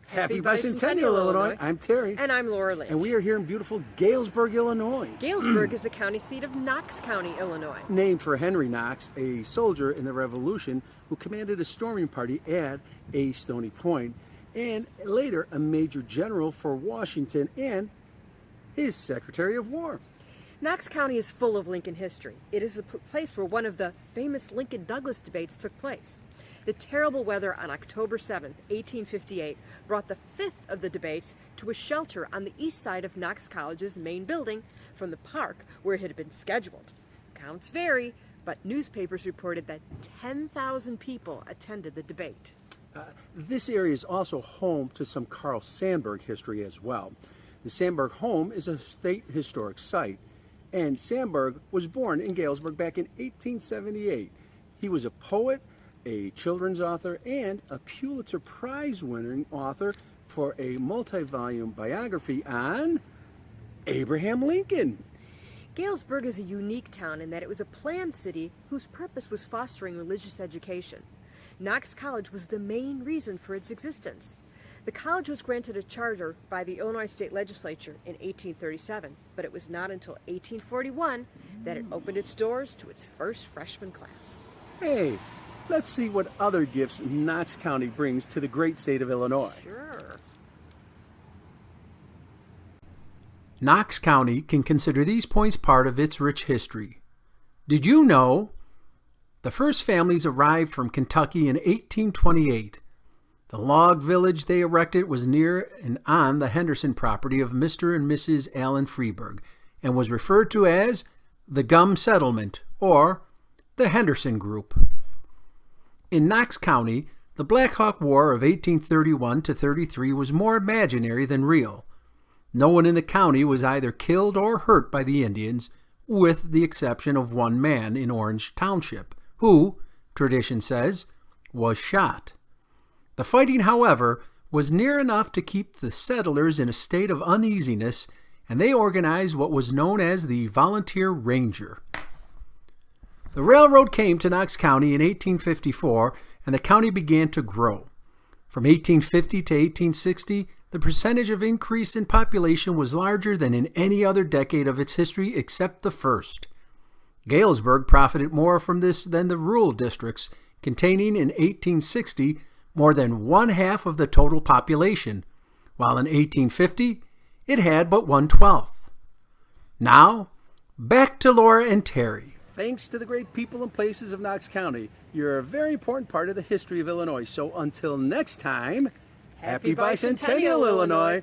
Happy Bicentennial, Illinois. I'm Terry. And I'm Laura Lynch. And we are here in beautiful Galesburg, Illinois. Galesburg is the county seat of Knox County, Illinois. Named for Henry Knox, a soldier in the Revolution who commanded a storming party at a Stony Point, and later a major general for Washington and his Secretary of War. Knox County is full of Lincoln history. It is the place where one of the famous Lincoln-Douglas debates took place. The terrible weather on October 7th, 1858, brought the fifth of the debates to a shelter on the east side of Knox College's main building from the park where it had been scheduled. Counts vary, but newspapers reported that 10,000 people attended the debate. This area is also home to some Carl Sandburg history as well. The Sandburg home is a state historic site, and Sandburg was born in Galesburg back in 1878. He was a poet, a children's author, and a Pulitzer Prize-winning author for a multi-volume biography on Abraham Lincoln. Galesburg is a unique town in that it was a planned city whose purpose was fostering religious education. Knox College was the main reason for its existence. The college was granted a charter by the Illinois State Legislature in 1837, but it was not until 1841 that it opened its doors to its first freshman class. Hey, let's see what other gifts Knox County brings to the great state of Illinois. Sure. Knox County can consider these points part of its rich history. Did you know the first families arrived from Kentucky in 1828? The log village they erected was near and on the Henderson property of Mr. and Mrs. Allen Freeburg and was referred to as the Gum Settlement or the Henderson Group. In Knox County, the Black Hawk War of 1831 to 33 was more imaginary than real. No one in the county was either killed or hurt by the Indians, with the exception of one man in Orange Township, who, tradition says, was shot. The fighting, however, was near enough to keep the settlers in a state of uneasiness, and they organized what was known as the Volunteer Ranger. The railroad came to Knox County in 1854, and the county began to grow. From 1850 to 1860, the percentage of increase in population was larger than in any other decade of its history except the first. Galesburg profited more from this than the rural districts, containing in 1860 more than one-half of the total population, while in 1850 it had but 1/12. Now, back to Laura and Terry. Thanks to the great people and places of Knox County, you're a very important part of the history of Illinois. So until next time, Happy Bicentennial, Illinois. Illinois.